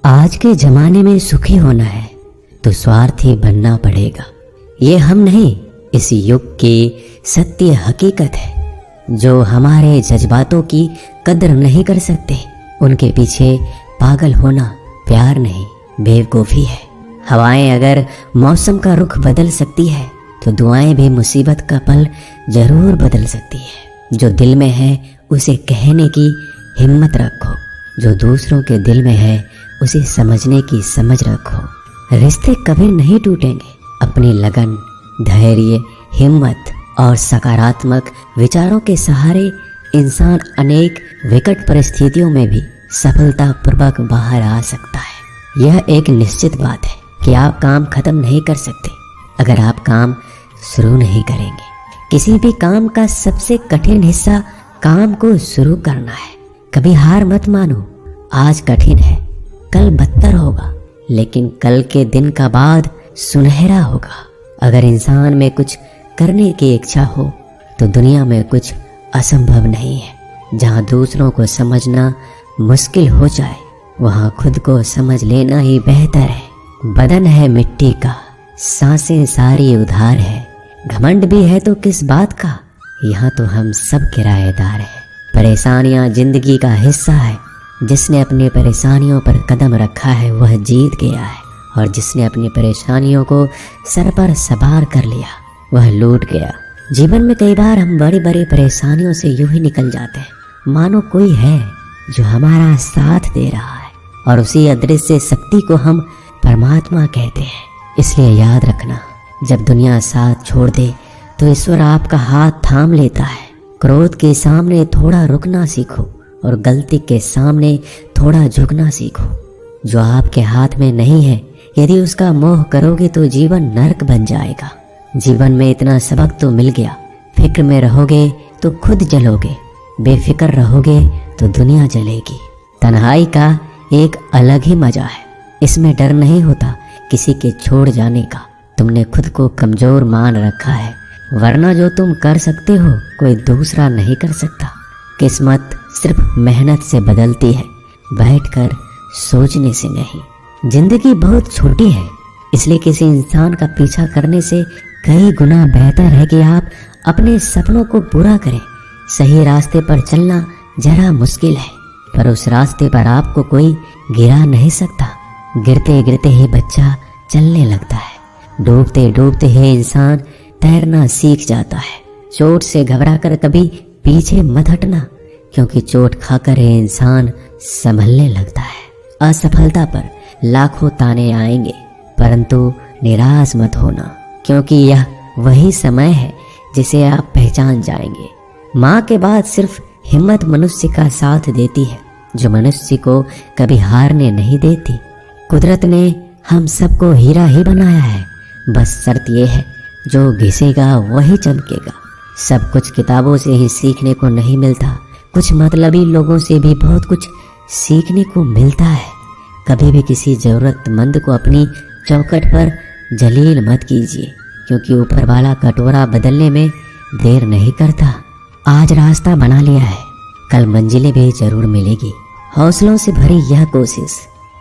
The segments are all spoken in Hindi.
आज के जमाने में सुखी होना है तो स्वार्थी बनना पड़ेगा। ये हम नहीं, इस युग की सत्य हकीकत है। जो हमारे जज्बातों की कदर नहीं कर सकते, उनके पीछे पागल होना प्यार नहीं, बेवकूफ़ी है। हवाएं अगर मौसम का रुख बदल सकती है तो दुआएं भी मुसीबत का पल जरूर बदल सकती है। जो दिल में है उसे कहने की हिम्मत रखो, जो दूसरों के दिल में है उसे समझने की समझ रखो। रिश्ते कभी नहीं टूटेंगे। अपनी लगन, धैर्य, हिम्मत और सकारात्मक विचारों के सहारे इंसान अनेक विकट परिस्थितियों में भी सफलतापूर्वक बाहर आ सकता है। यह एक निश्चित बात है कि आप काम खत्म नहीं कर सकते अगर आप काम शुरू नहीं करेंगे। किसी भी काम का सबसे कठिन हिस्सा काम को शुरू करना है। कभी हार मत मानो। आज कठिन है, कल बदतर होगा, लेकिन कल के दिन का बाद सुनहरा होगा। अगर इंसान में कुछ करने की इच्छा हो तो दुनिया में कुछ असंभव नहीं है। जहाँ दूसरों को समझना मुश्किल हो जाए, वहाँ खुद को समझ लेना ही बेहतर है। बदन है मिट्टी का, सांसें सारी उधार है। घमंड भी है तो किस बात का, यहाँ तो हम सब किराएदार हैं। परेशानियाँ जिंदगी का हिस्सा है। जिसने अपनी परेशानियों पर कदम रखा है वह जीत गया है, और जिसने अपनी परेशानियों को सर पर सवार कर लिया वह लूट गया। जीवन में कई बार हम बड़ी बड़ी परेशानियों से यूं ही निकल जाते हैं मानो कोई है जो हमारा साथ दे रहा है, और उसी अदृश्य शक्ति को हम परमात्मा कहते हैं। इसलिए याद रखना, जब दुनिया साथ छोड़ दे तो ईश्वर आपका हाथ थाम लेता है। क्रोध के सामने थोड़ा रुकना सीखो और गलती के सामने थोड़ा झुकना सीखो। जो आपके हाथ में नहीं है, यदि उसका मोह करोगे तो जीवन नरक बन जाएगा। जीवन में इतना सबक तो मिल गया, फिक्र में रहोगे तो खुद जलोगे, बेफिक्र रहोगे तो दुनिया जलेगी। तन्हाई का एक अलग ही मजा है। इसमें डर नहीं होता किसी के छोड़ जाने का। तुमने खुद को कमजोर मान रखा है, वरना जो तुम कर सकते हो कोई दूसरा नहीं कर सकता। किस्मत सिर्फ मेहनत से बदलती है, बैठकर सोचने से नहीं। जिंदगी बहुत छोटी है, इसलिए किसी इंसान का पीछा करने से कई गुना बेहतर है कि आप अपने सपनों को पूरा करें। सही रास्ते पर चलना जरा मुश्किल है, पर उस रास्ते पर आपको कोई गिरा नहीं सकता। गिरते गिरते ही बच्चा चलने लगता है, डूबते डूबते ही इंसान तैरना सीख जाता है। चोट से घबराकर कभी पीछे मत हटना, क्योंकि चोट खाकर ये इंसान संभलने लगता है। असफलता पर लाखों ताने आएंगे, परंतु निराश मत होना, क्योंकि यह वही समय है जिसे आप पहचान जाएंगे। माँ के बाद सिर्फ हिम्मत मनुष्य का साथ देती है, जो मनुष्य को कभी हारने नहीं देती। कुदरत ने हम सबको हीरा ही बनाया है, बस शर्त यह है जो घिसेगा वही चमकेगा। सब कुछ किताबों से ही सीखने को नहीं मिलता, कुछ मतलबी लोगों से भी बहुत कुछ सीखने को मिलता है। कभी भी किसी ज़रूरतमंद को अपनी चौखट पर जलील मत कीजिए, क्योंकि ऊपर वाला कटोरा बदलने में देर नहीं करता। आज रास्ता बना लिया है, कल मंजिलें भी जरूर मिलेगी। हौसलों से भरी यह कोशिश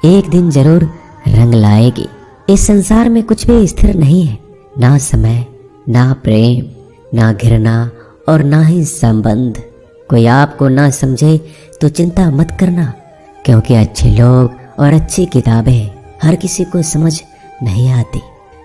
एक दिन जरूर रंग लाएगी। इस संसार में कुछ भी स्थिर नहीं है, ना समय, ना प्रेम, ना घृणा और ना ही संबंध। कोई आपको ना समझे तो चिंता मत करना, क्योंकि अच्छे लोग और अच्छी किताबें हर किसी को समझ नहीं आती।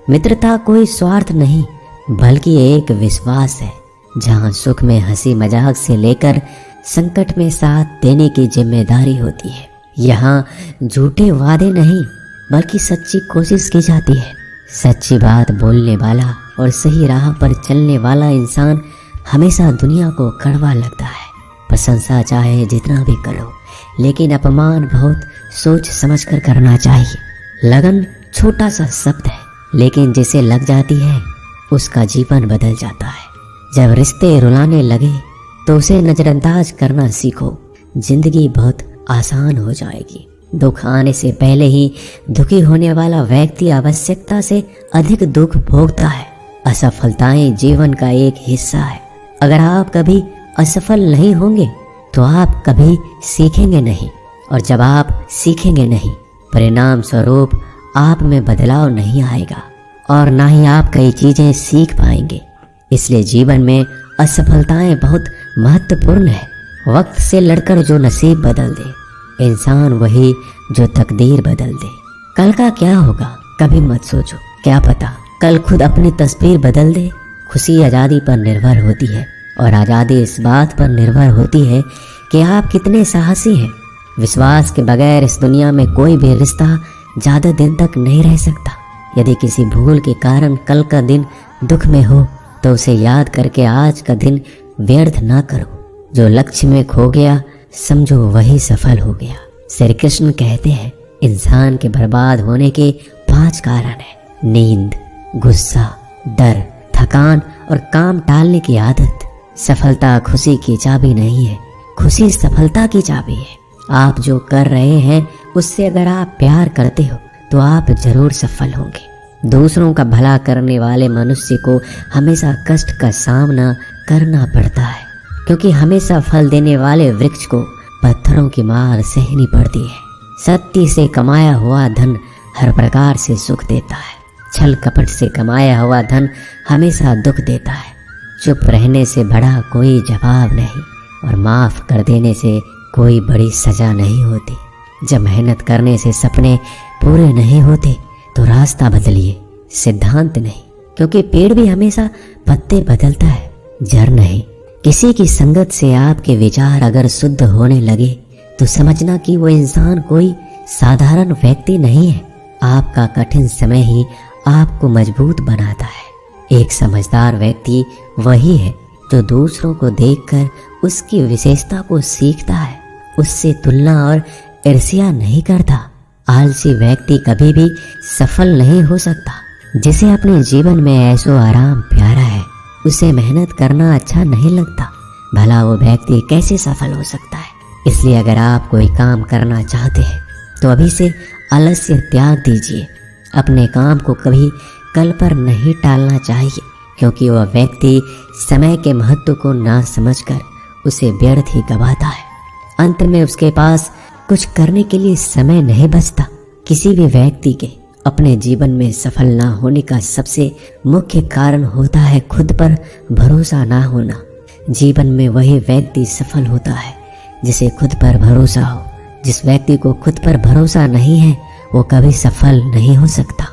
मित्रता कोई स्वार्थ नहीं, बल्कि एक विश्वास है, जहाँ सुख में हंसी मजाक से लेकर संकट में साथ देने की जिम्मेदारी होती है। यहाँ झूठे वादे नहीं, बल्कि सच्ची कोशिश की जाती है। सच्ची बात बोलने वाला और सही राह पर चलने वाला इंसान हमेशा दुनिया को कड़वा लगता है। प्रशंसा चाहे जितना भी करो, लेकिन अपमान बहुत सोच समझ कर करना चाहिए। लगन छोटा सा शब्द है, लेकिन जिसे लग जाती है उसका जीवन बदल जाता है। जब रिश्ते रुलाने लगे तो उसे नजरअंदाज करना सीखो, जिंदगी बहुत आसान हो जाएगी। दुख आने से पहले ही दुखी होने वाला व्यक्ति आवश्यकता से अधिक दुख भोगता है। असफलताएं जीवन का एक हिस्सा है। अगर आप कभी असफल नहीं होंगे तो आप कभी सीखेंगे नहीं, और जब आप सीखेंगे नहीं परिणाम स्वरूप आप में बदलाव नहीं आएगा और ना ही आप कई चीज़ें सीख पाएंगे। इसलिए जीवन में असफलताएं बहुत महत्वपूर्ण है। वक्त से लड़कर जो नसीब बदल दे, इंसान वही जो तकदीर बदल दे। कल का क्या होगा कभी मत सोचो, क्या पता कल खुद अपनी तस्वीर बदल दे। खुशी आज़ादी पर निर्भर होती है और आज़ादी इस बात पर निर्भर होती है कि आप कितने साहसी हैं। विश्वास के बगैर इस दुनिया में कोई भी रिश्ता ज़्यादा दिन तक नहीं रह सकता। यदि किसी भूल के कारण कल का दिन दुख में हो तो उसे याद करके आज का दिन व्यर्थ ना करो। जो लक्ष्य में खो गया समझो वही सफल हो गया। श्री कृष्ण कहते हैं इंसान के बर्बाद होने के 5 कारण हैं: नींद, गुस्सा, डर, थकान और काम टालने की आदत। सफलता खुशी की चाबी नहीं है, खुशी सफलता की चाबी है। आप जो कर रहे हैं उससे अगर आप प्यार करते हो तो आप जरूर सफल होंगे। दूसरों का भला करने वाले मनुष्य को हमेशा कष्ट का सामना करना पड़ता है, क्योंकि हमेशा फल देने वाले वृक्ष को पत्थरों की मार सहनी पड़ती है। सत्य से कमाया हुआ धन हर प्रकार से सुख देता है, छल कपट से कमाया हुआ धन हमेशा दुख देता है। चुप रहने से बड़ा कोई जवाब नहीं और माफ कर देने से कोई बड़ी सजा नहीं होती। जब मेहनत करने से सपने पूरे नहीं होते तो रास्ता बदलिए, सिद्धांत नहीं, क्योंकि पेड़ भी हमेशा पत्ते बदलता है, जड़ नहीं। किसी की संगत से आपके विचार अगर शुद्ध होने लगे तो समझना कि वो इंसान कोई साधारण व्यक्ति नहीं है। आपका कठिन समय ही आपको मजबूत बनाता है। एक समझदार व्यक्ति वही है जो दूसरों को देखकर उसकी विशेषता को सीखता है, उससे तुलना और ईर्ष्या नहीं करता। आलसी व्यक्ति कभी भी सफल नहीं हो सकता। जिसे अपने जीवन में ऐशो आराम प्यारा है उसे मेहनत करना अच्छा नहीं लगता। भला वो व्यक्ति कैसे सफल हो सकता है। इसलिए अगर आप कोई काम करना चाहते हैं तो अभी से आलस्य त्याग दीजिए। अपने काम को कभी कल पर नहीं टालना चाहिए, क्योंकि वह व्यक्ति समय के महत्व को ना समझकर उसे व्यर्थ ही गवाता है। अंत में उसके पास कुछ करने के लिए समय नहीं बचता। किसी भी व्यक्ति के अपने जीवन में सफल ना होने का सबसे मुख्य कारण होता है खुद पर भरोसा ना होना। जीवन में वही व्यक्ति सफल होता है जिसे खुद पर भरोसा हो। जिस व्यक्ति को खुद पर भरोसा नहीं है वो कभी सफल नहीं हो सकता।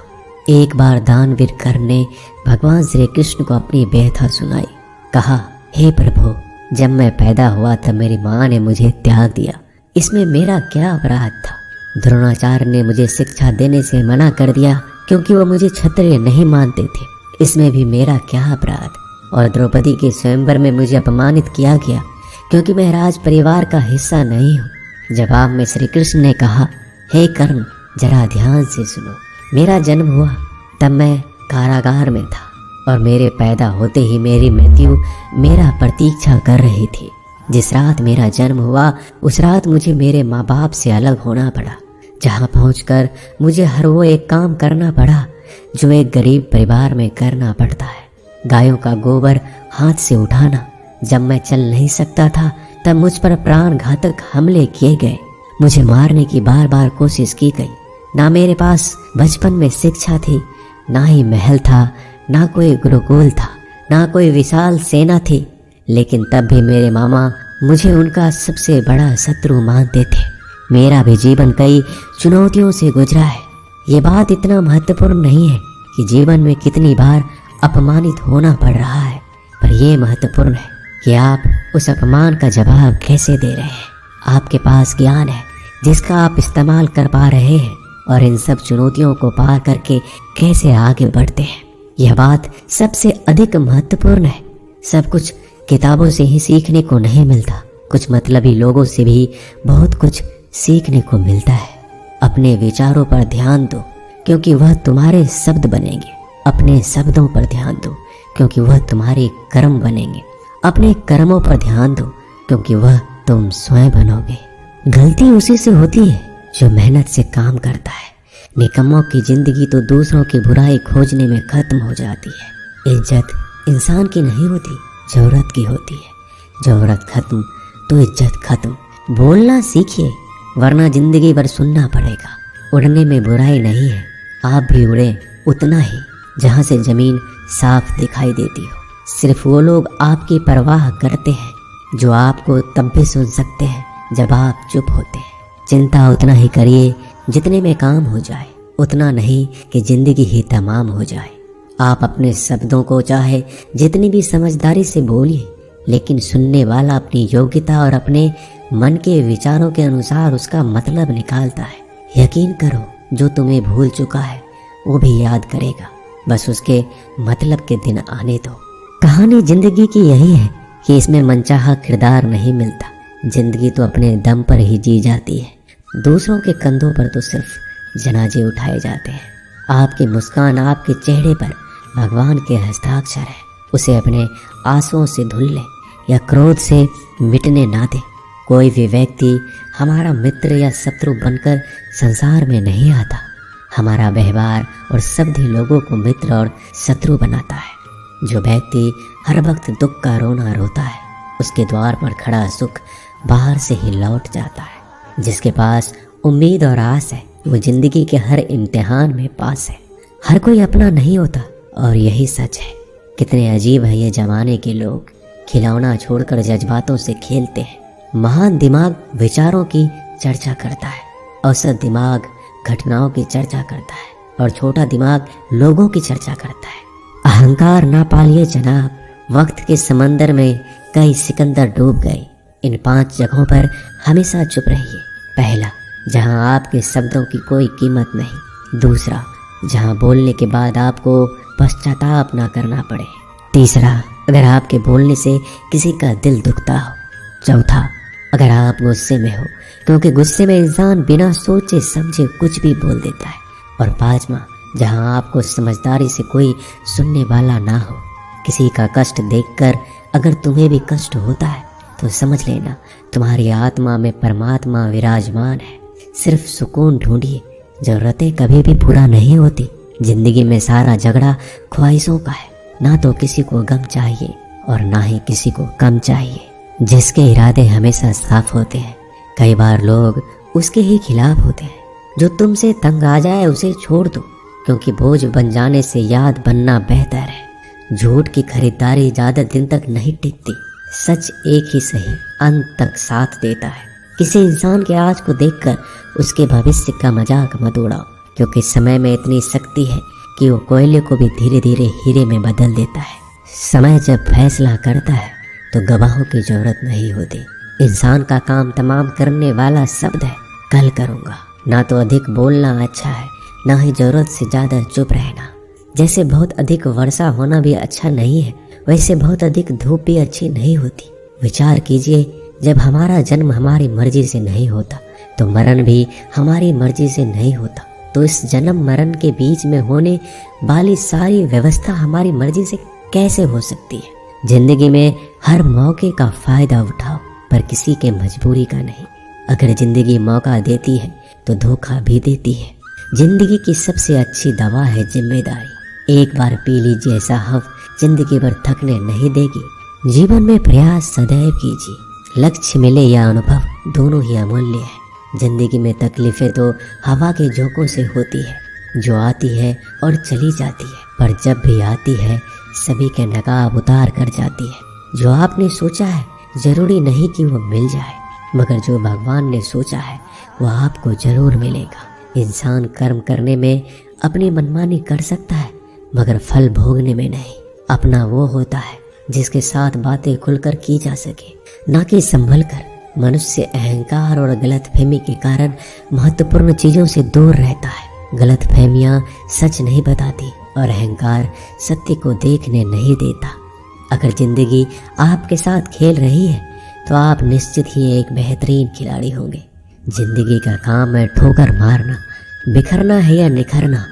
एक बार दानवीर कर्ण ने भगवान श्री कृष्ण को अपनी व्यथा सुनाई। कहा, हे प्रभु, जब मैं पैदा हुआ तब मेरी माँ ने मुझे त्याग दिया, इसमें मेरा क्या अपराध था। द्रोणाचार्य ने मुझे शिक्षा देने से मना कर दिया क्योंकि वो मुझे क्षत्रिय नहीं मानते थे, इसमें भी मेरा क्या अपराध। और द्रौपदी के स्वयंवर में मुझे अपमानित किया गया क्योंकि मैं राज परिवार का हिस्सा नहीं हूँ। जवाब में श्री कृष्ण ने कहा, हे कर्ण, जरा ध्यान से सुनो। मेरा जन्म हुआ तब मैं कारागार में था और मेरे पैदा होते ही मेरी मृत्यु मेरा प्रतीक्षा कर रही थी। जिस रात मेरा जन्म हुआ उस रात मुझे मेरे माँ बाप से अलग होना पड़ा, जहाँ पहुँचकर मुझे हर वो एक काम करना पड़ा जो एक गरीब परिवार में करना पड़ता है। गायों का गोबर हाथ से उठाना। जब मैं चल नहीं सकता था तब मुझ पर प्राण घातक हमले किए गए। मुझे मारने की बार बार कोशिश की गई। ना मेरे पास बचपन में शिक्षा थी, ना ही महल था, ना कोई गुरुकुल था, ना कोई विशाल सेना थी। लेकिन तब भी मेरे मामा मुझे उनका सबसे बड़ा शत्रु मानते थे। मेरा भी जीवन कई चुनौतियों से गुजरा है। ये बात इतना महत्वपूर्ण नहीं है कि जीवन में कितनी बार अपमानित होना पड़ रहा है, पर यह महत्वपूर्ण है कि आप उस अपमान का जवाब कैसे दे रहे हैं। आपके पास ज्ञान है जिसका आप इस्तेमाल कर पा रहे हैं और इन सब चुनौतियों को पार करके कैसे आगे बढ़ते हैं, यह बात सबसे अधिक महत्वपूर्ण है। सब कुछ किताबों से ही सीखने को नहीं मिलता, कुछ मतलबी लोगों से भी बहुत कुछ सीखने को मिलता है। अपने विचारों पर ध्यान दो क्योंकि वह तुम्हारे शब्द बनेंगे। अपने शब्दों पर ध्यान दो क्योंकि वह तुम्हारे कर्म बनेंगे। अपने कर्मों पर ध्यान दो क्योंकि वह तुम स्वयं बनोगे। गलती उसी से होती है जो मेहनत से काम करता है। निकम्मों की जिंदगी तो दूसरों की बुराई खोजने में खत्म हो जाती है। इज्जत इंसान की नहीं होती, जरूरत की होती है। जरूरत खत्म तो इज्जत खत्म। बोलना सीखिए वरना जिंदगी भर सुनना पड़ेगा। उड़ने में बुराई नहीं है, आप भी उड़े उतना ही जहाँ से जमीन साफ दिखाई देती हो। सिर्फ वो लोग आपकी परवाह करते हैं जो आपको तब भी सुन सकते हैं जब आप चुप होते हैं। चिंता उतना ही करिए जितने में काम हो जाए, उतना नहीं कि जिंदगी ही तमाम हो जाए। आप अपने शब्दों को चाहे जितनी भी समझदारी से बोलिए, लेकिन सुनने वाला अपनी योग्यता और अपने मन के विचारों के अनुसार उसका मतलब निकालता है। यकीन करो, जो तुम्हें भूल चुका है वो भी याद करेगा, बस उसके मतलब के दिन आने दो। कहानी जिंदगी की यही है कि इसमें मनचाहा किरदार नहीं मिलता। जिंदगी तो अपने दम पर ही जी जाती है, दूसरों के कंधों पर तो सिर्फ जनाजे उठाए जाते हैं। आपकी मुस्कान, आपके चेहरे पर भगवान के हस्ताक्षर है। उसे अपने आंसुओं से धुल ले या क्रोध से मिटने ना दे। कोई भी व्यक्ति हमारा मित्र या शत्रु बनकर संसार में नहीं आता। हमारा व्यवहार और शब्द ही लोगों को मित्र और शत्रु बनाता है। जो व्यक्ति हर वक्त दुख का रोना रोता है, उसके द्वार पर खड़ा सुख बाहर से ही लौट जाता है। जिसके पास उम्मीद और आस है, वो जिंदगी के हर इम्तिहान में पास है। हर कोई अपना नहीं होता और यही सच है। कितने अजीब है ये जमाने के लोग, खिलौना छोड़कर जज्बातों से खेलते हैं। महान दिमाग विचारों की चर्चा करता है, औसत दिमाग घटनाओं की चर्चा करता है और छोटा दिमाग लोगों की चर्चा करता है। अहंकार ना पालिए जनाब, वक्त के समंदर में कई सिकंदर डूब गए। इन 5 जगहों पर हमेशा चुप रहिए। पहला, जहां आपके शब्दों की कोई कीमत नहीं। दूसरा, जहां बोलने के बाद आपको पश्चाताप ना करना पड़े। तीसरा, अगर आपके बोलने से किसी का दिल दुखता हो। चौथा, अगर आप गुस्से में हो, क्योंकि गुस्से में इंसान बिना सोचे समझे कुछ भी बोल देता है। और पांचवा, जहां आपको समझदारी से कोई सुनने वाला ना हो। किसी का कष्ट देखकर अगर तुम्हें भी कष्ट होता है तो समझ लेना तुम्हारी आत्मा में परमात्मा विराजमान है। सिर्फ सुकून ढूंढिए, जरूरतें कभी भी पूरा नहीं होती। जिंदगी में सारा झगड़ा ख्वाहिशों का है। ना तो किसी को गम चाहिए और ना ही किसी को कम चाहिए। जिसके इरादे हमेशा साफ होते हैं, कई बार लोग उसके ही खिलाफ होते हैं। जो तुमसे तंग आ जाए उसे छोड़ दो, क्योंकि बोझ बन जाने से याद बनना बेहतर है। झूठ की खरीदारी ज्यादा दिन तक नहीं टिकती। सच एक ही सही अंत तक साथ देता है। किसी इंसान के आज को देखकर उसके भविष्य का मजाक मत उड़ाओ, क्योंकि समय में इतनी शक्ति है कि वो कोयले को भी धीरे धीरे हीरे में बदल देता है। समय जब फैसला करता है तो गवाहों की जरूरत नहीं होती। इंसान का काम तमाम करने वाला शब्द है, कल करूँगा। ना तो अधिक बोलना अच्छा है, ना ही जरूरत से ज़्यादा चुप रहना। जैसे बहुत अधिक वर्षा होना भी अच्छा नहीं है, वैसे बहुत अधिक धूप भी अच्छी नहीं होती। विचार कीजिए, जब हमारा जन्म हमारी मर्जी से नहीं होता तो मरण भी हमारी मर्जी से नहीं होता। तो इस जन्म मरण के बीच में होने वाली सारी व्यवस्था हमारी मर्जी से कैसे हो सकती है? जिंदगी में हर मौके का फायदा उठाओ, पर किसी के मजबूरी का नहीं। अगर जिंदगी मौका देती है तो धोखा भी देती है। जिंदगी की सबसे अच्छी दवा है जिम्मेदारी। एक बार पी लीजिए साहब, जिंदगी भर थकने नहीं देगी। जीवन में प्रयास सदैव कीजिए। लक्ष्य मिले या अनुभव, दोनों ही अमूल्य है। जिंदगी में तकलीफें तो हवा के झोंकों से होती है, जो आती है और चली जाती है, पर जब भी आती है सभी के नकाब उतार कर जाती है। जो आपने सोचा है जरूरी नहीं कि वो मिल जाए, मगर जो भगवान ने सोचा है वो आपको जरूर मिलेगा। इंसान कर्म करने में अपनी मनमानी कर सकता है, मगर फल भोगने में नहीं। अपना वो होता है जिसके साथ बातें खुलकर की जा सके, ना कि संभल कर। मनुष्य अहंकार और गलतफहमी के कारण महत्वपूर्ण चीजों से दूर रहता है। गलतफहमियां सच नहीं बताती और अहंकार सत्य को देखने नहीं देता। अगर जिंदगी आपके साथ खेल रही है तो आप निश्चित ही एक बेहतरीन खिलाड़ी होंगे। जिंदगी का काम है ठोकर मारना, बिखरना है या निखरना,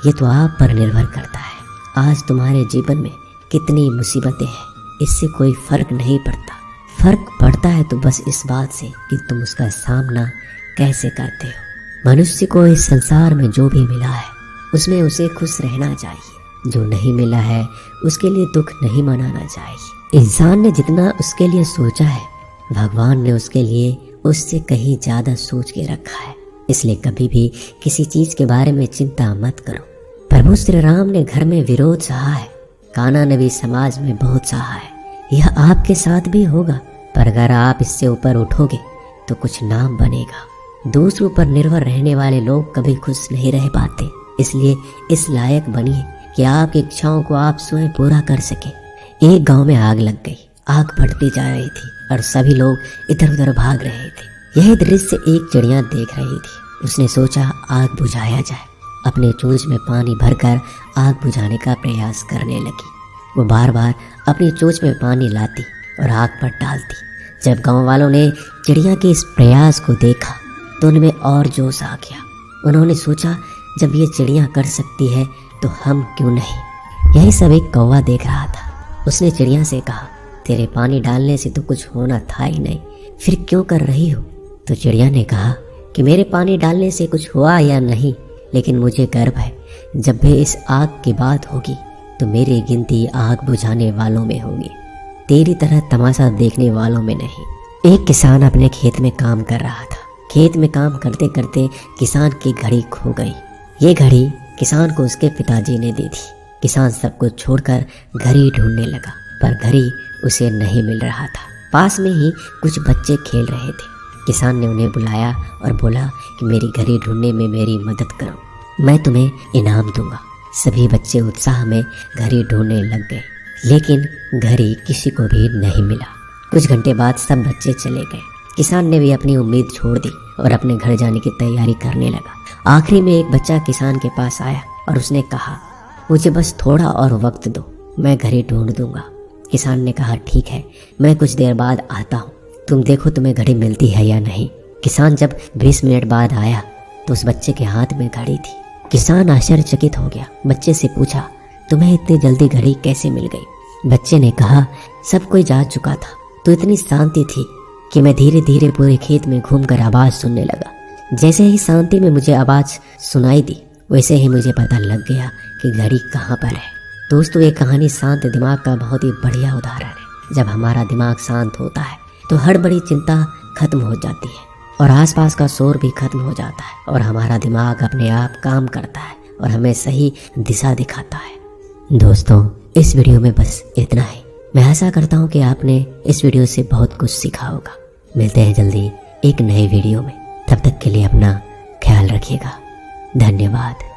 ये तो आप पर निर्भर करता है। आज तुम्हारे जीवन में कितनी मुसीबतें हैं, इससे कोई फर्क नहीं पड़ता। फर्क पड़ता है तो बस इस बात से कि तुम उसका सामना कैसे करते हो। मनुष्य को इस संसार में जो भी मिला है उसमें उसे खुश रहना चाहिए। जो नहीं मिला है उसके लिए दुख नहीं मनाना चाहिए। इंसान ने जितना उसके लिए सोचा है, भगवान ने उसके लिए उससे कहीं ज्यादा सोच के रखा है। इसलिए कभी भी किसी चीज के बारे में चिंता मत करो। प्रभु श्री राम ने घर में विरोध सहा है, कान्हा ने भी समाज में बहुत सहा है। यह आपके साथ भी होगा, पर अगर आप इससे ऊपर उठोगे तो कुछ नाम बनेगा। दूसरों पर निर्भर रहने वाले लोग कभी खुश नहीं रह पाते, इसलिए इस लायक बनिए कि आपकी इच्छाओं को आप स्वयं पूरा कर सके। एक गांव में आग लग गई। आग बढ़ती जा रही थी और सभी लोग इधर उधर भाग रहे थे। यह दृश्य एक चिड़िया देख रही थी। उसने सोचा आग बुझाया जाए। अपने चोंच में पानी भरकर आग बुझाने का प्रयास करने लगी। वो बार बार अपनी चोंच में पानी लाती और आग पर डालती। जब गांव वालों ने चिड़िया के इस प्रयास को देखा तो उनमें और जोश आ गया। उन्होंने सोचा जब ये चिड़िया कर सकती है तो हम क्यों नहीं। यही सब एक कौवा देख रहा था। उसने चिड़िया से कहा, तेरे पानी डालने से तो कुछ होना था ही नहीं, फिर क्यों कर रही हो। तो चिड़िया ने कहा कि मेरे पानी डालने से कुछ हुआ या नहीं, लेकिन मुझे गर्व है जब भी इस आग की बात होगी तो मेरी गिनती आग बुझाने वालों में होगी, तेरी तरह तमाशा देखने वालों में नहीं। एक किसान अपने खेत में काम कर रहा था। खेत में काम करते करते किसान की घड़ी खो गई। ये घड़ी किसान को उसके पिताजी ने दी थी। किसान सब कुछ छोड़कर घड़ी ढूंढने लगा, पर घड़ी उसे नहीं मिल रहा था। पास में ही कुछ बच्चे खेल रहे थे। किसान ने उन्हें बुलाया और बोला कि मेरी घड़ी ढूंढने में मेरी मदद करो, मैं तुम्हें इनाम दूंगा। सभी बच्चे उत्साह में घड़ी ढूंढने लग गए, लेकिन घड़ी किसी को भी नहीं मिला। कुछ घंटे बाद सब बच्चे चले गए। किसान ने भी अपनी उम्मीद छोड़ दी और अपने घर जाने की तैयारी करने लगा। आखिरी में एक बच्चा किसान के पास आया और उसने कहा, मुझे बस थोड़ा और वक्त दो, मैं घड़ी ढूंढ दूंगा। किसान ने कहा, ठीक है, मैं कुछ देर बाद आता हूँ, तुम देखो तुम्हें घड़ी मिलती है या नहीं। किसान जब 20 मिनट बाद आया तो उस बच्चे के हाथ में घड़ी थी। किसान आश्चर्यचकित हो गया। बच्चे से पूछा, तुम्हें इतनी जल्दी घड़ी कैसे मिल गई। बच्चे ने कहा, सब कोई जा चुका था तो इतनी शांति थी कि मैं धीरे धीरे पूरे खेत में घूमकर आवाज़ सुनने लगा। जैसे ही शांति में मुझे आवाज़ सुनाई दी वैसे ही मुझे पता लग गया कि घड़ी कहाँ पर है। दोस्तों, ये कहानी शांत दिमाग का बहुत ही बढ़िया उदाहरण है। जब हमारा दिमाग शांत होता है तो हर बड़ी चिंता खत्म हो जाती है और आसपास का शोर भी खत्म हो जाता है और हमारा दिमाग अपने आप काम करता है और हमें सही दिशा दिखाता है। दोस्तों, इस वीडियो में बस इतना ही। मैं आशा करता हूँ कि आपने इस वीडियो से बहुत कुछ सीखा होगा। मिलते हैं जल्दी एक नए वीडियो में। तब तक के लिए अपना ख्याल रखिएगा। धन्यवाद।